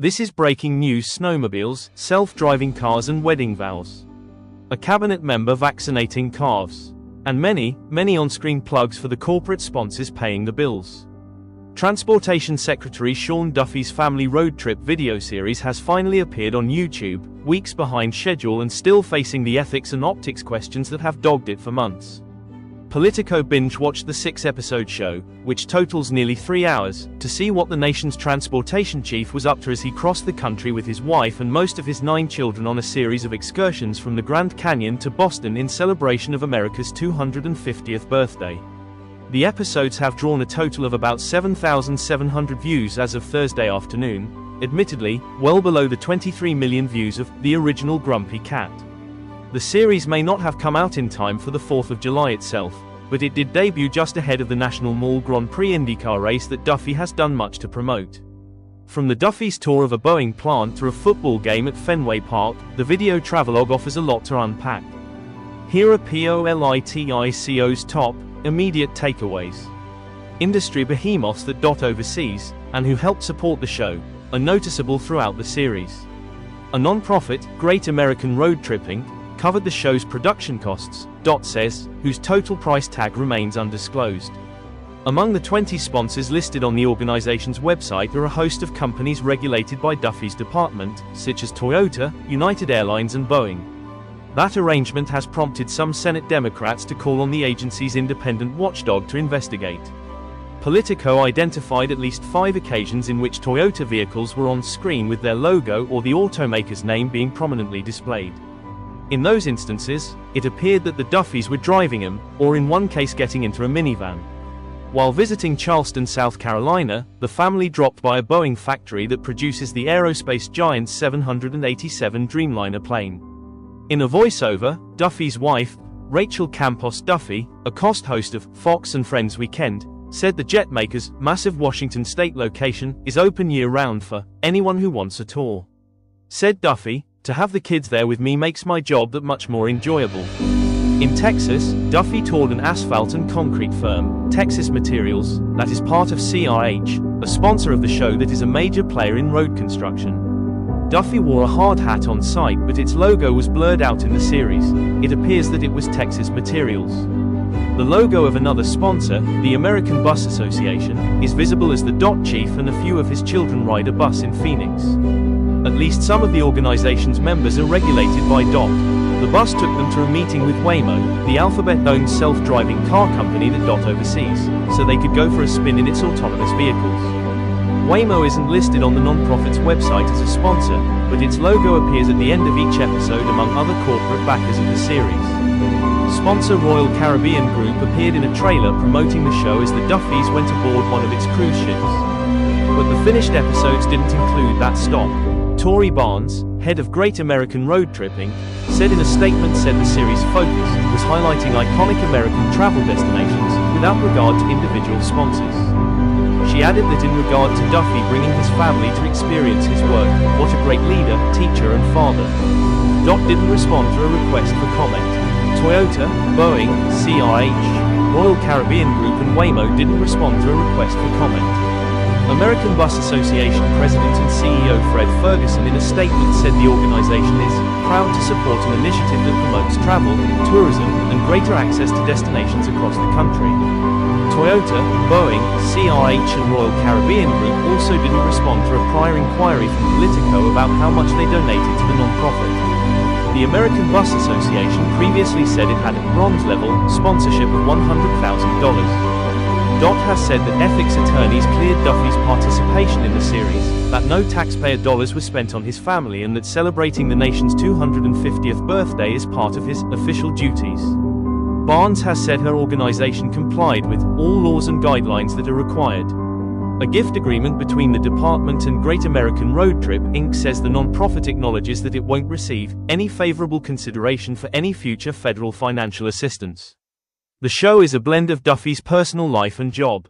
This is breaking news: snowmobiles, self-driving cars and wedding vows. A cabinet member vaccinating calves. And many on-screen plugs for the corporate sponsors paying the bills. Transportation Secretary Sean Duffy's family road trip video series has finally appeared on YouTube, weeks behind schedule and still facing the ethics and optics questions that have dogged it for months. Politico binge-watched the 6-episode show, which totals nearly 3 hours, to see what the nation's transportation chief was up to as he crossed the country with his wife and most of his 9 children on a series of excursions from the Grand Canyon to Boston in celebration of America's 250th birthday. The episodes have drawn a total of about 7,700 views as of Thursday afternoon, admittedly, well below the 23 million views of the original Grumpy Cat. The series may not have come out in time for the 4th of July itself, but it did debut just ahead of the National Mall Grand Prix IndyCar race that Duffy has done much to promote. From the Duffy's tour of a Boeing plant to a football game at Fenway Park, the video travelogue offers a lot to unpack. Here are Politico's top, immediate takeaways. Industry behemoths that Dot oversees, and who helped support the show, are noticeable throughout the series. A non-profit, Great American Road Trip Inc., covered the show's production costs, Dot says, whose total price tag remains undisclosed. Among the 20 sponsors listed on the organization's website are a host of companies regulated by Duffy's department, such as Toyota, United Airlines and Boeing. That arrangement has prompted some Senate Democrats to call on the agency's independent watchdog to investigate. Politico identified at least 5 occasions in which Toyota vehicles were on screen with their logo or the automaker's name being prominently displayed. In those instances, it appeared that the Duffys were driving them, or in one case getting into a minivan. While visiting Charleston, South Carolina, the family dropped by a Boeing factory that produces the aerospace giant's 787 Dreamliner plane. In a voiceover, Duffy's wife, Rachel Campos Duffy, a cost host of Fox and Friends Weekend, said the jetmaker's massive Washington state location is open year-round for anyone who wants a tour. Said Duffy, "To have the kids there with me makes my job that much more enjoyable." In Texas, Duffy toured an asphalt and concrete firm, Texas Materials, that is part of CRH, a sponsor of the show that is a major player in road construction. Duffy wore a hard hat on site, but its logo was blurred out in the series. It appears that it was Texas Materials. The logo of another sponsor, the American Bus Association, is visible as the Dot chief and a few of his children ride a bus in Phoenix. At least some of the organization's members are regulated by Dot. The bus took them to a meeting with Waymo, the Alphabet-owned self-driving car company that Dot oversees, so they could go for a spin in its autonomous vehicles. Waymo isn't listed on the non-profit's website as a sponsor, but its logo appears at the end of each episode among other corporate backers of the series. Sponsor Royal Caribbean Group appeared in a trailer promoting the show as the Duffys went aboard one of its cruise ships. But the finished episodes didn't include that stop. Tory Barnes, head of Great American Road Trip Inc., said in a statement the series' focus was highlighting iconic American travel destinations, without regard to individual sponsors. She added that in regard to Duffy bringing his family to experience his work, what a great leader, teacher and father. Dot didn't respond to a request for comment. Toyota, Boeing, CRH, Royal Caribbean Group and Waymo didn't respond to a request for comment. American Bus Association President and CEO Fred Ferguson in a statement said the organization is proud to support an initiative that promotes travel, tourism, and greater access to destinations across the country. Toyota, Boeing, CRH and Royal Caribbean Group also didn't respond to a prior inquiry from Politico about how much they donated to the non-profit. The American Bus Association previously said it had a bronze level sponsorship of $100,000. Dot has said that ethics attorneys cleared Duffy's participation in the series, that no taxpayer dollars were spent on his family and that celebrating the nation's 250th birthday is part of his official duties. Barnes has said her organization complied with all laws and guidelines that are required. A gift agreement between the department and Great American Road Trip Inc. says the non-profit acknowledges that it won't receive any favorable consideration for any future federal financial assistance. The show is a blend of Duffy's personal life and job.